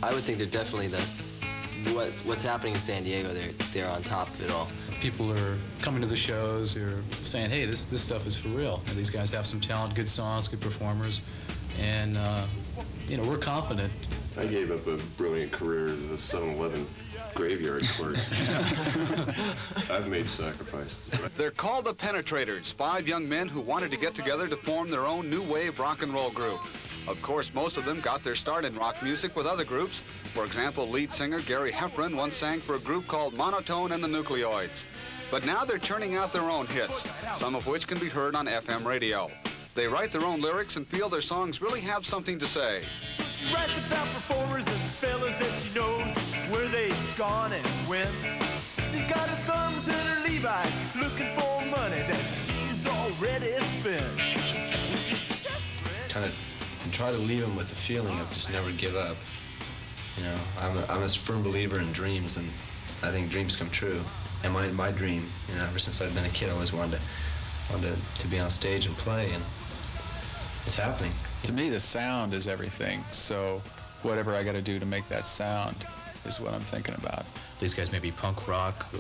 I would think they're definitely what's happening in San Diego. They're on top of it all. People are coming to the shows. They're saying, "Hey, this stuff is for real. And these guys have some talent, good songs, good performers," and you know, we're confident. I gave up a brilliant career as a 7-Eleven graveyard clerk. I've made sacrifices. They're called the Penetrators, 5 young men who wanted to get together to form their own new wave rock and roll group. Of course, most of them got their start in rock music with other groups. For example, lead singer Gary Heffern once sang for a group called Monotone and the Nucleoids. But now they're turning out their own hits, some of which can be heard on FM radio. They write their own lyrics and feel their songs really have something to say. She writes about performers and fellas that she knows where they've gone and when. She's got her thumbs in her Levi's looking for money that she's already spent. Kind of try to leave them with the feeling of just never give up. You know, I'm a firm believer in dreams, and I think dreams come true. And my dream, you know, ever since I've been a kid, I always wanted to be on stage and play, and it's happening. To me, the sound is everything. So whatever I got to do to make that sound is what I'm thinking about. These guys may be punk rock or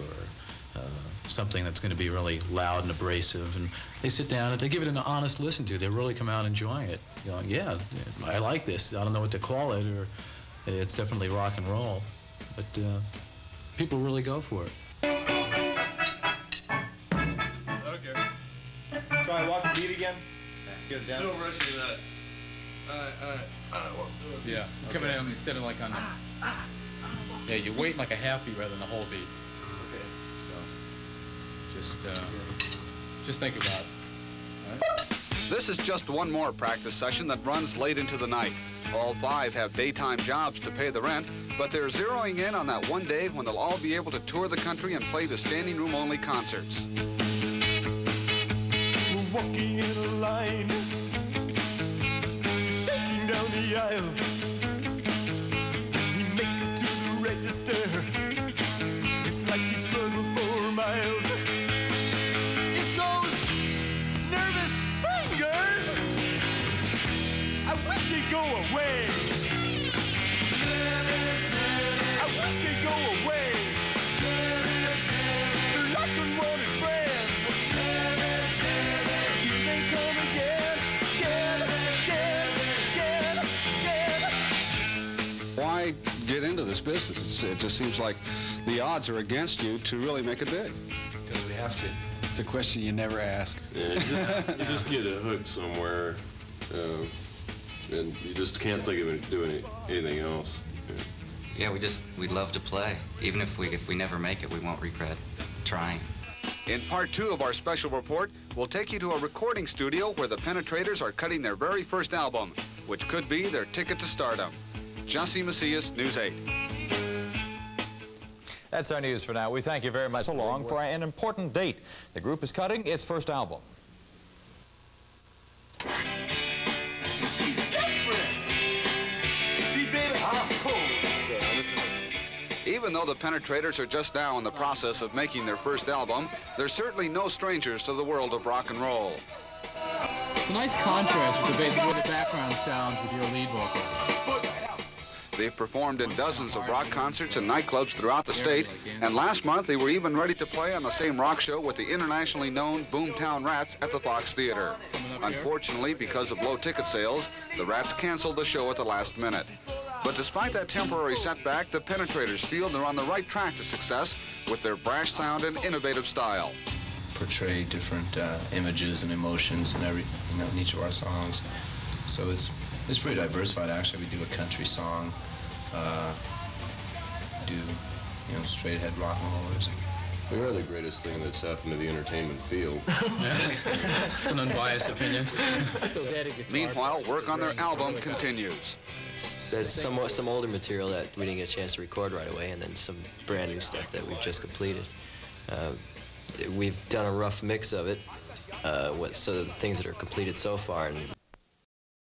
something that's going to be really loud and abrasive, and they sit down and they give it an honest listen to. They really come out enjoying it. You know, yeah, I like this. I don't know what to call it, or it's definitely rock and roll, but people really go for it. Okay. Try walking beat again. Get it down. Still rushing that. Yeah, coming in instead of like on the... Yeah, you wait like a half beat rather than a whole beat. Okay. So, just think about it. Right? This is just one more practice session that runs late into the night. All 5 have daytime jobs to pay the rent, but they're zeroing in on that one day when they'll all be able to tour the country and play the standing room only concerts. We're walking in a line. She's shaking down the aisles. He makes it to the register. It's like he struggled 4 miles. It's those nervous fingers. I wish they'd go away. I wish they'd go away. They're like unwanted friends. Here they come again, again. Why get into this business? It just seems like the odds are against you to really make it big. Because we have to. It's a question you never ask. Yeah, you just get a hook somewhere, and you just can't think of doing anything else. Yeah, we love to play. Even if we never make it, we won't regret trying. In part 2 of our special report, we'll take you to a recording studio where the Penetrators are cutting their very first album, which could be their ticket to stardom. Jesse MACIAS, News 8. That's our news for now. We thank you very much. Along for an important date. The group is cutting its first album. She's desperate. Be baby hot cold. Okay, now listen. Even though the Penetrators are just now in the process of making their first album, they're certainly no strangers to the world of rock and roll. It's a nice contrast with the background sounds with your lead vocal. They've performed in dozens of rock concerts and nightclubs throughout the state, and last month they were even ready to play on the same rock show with the internationally known Boomtown Rats at the Fox Theater. Unfortunately, because of low ticket sales, the Rats canceled the show at the last minute. But despite that temporary setback, the Penetrators feel they're on the right track to success with their brash sound and innovative style. Portray different images and emotions in in each of our songs. So it's pretty diversified. Actually, we do a country song, do straight ahead rock and rollers. We are the greatest thing that's happened to the entertainment field. It's an unbiased opinion. Meanwhile, work on their album continues. There's some older material that we didn't get a chance to record right away, and then some brand new stuff that we've just completed. We've done a rough mix of it, so the things that are completed so far, and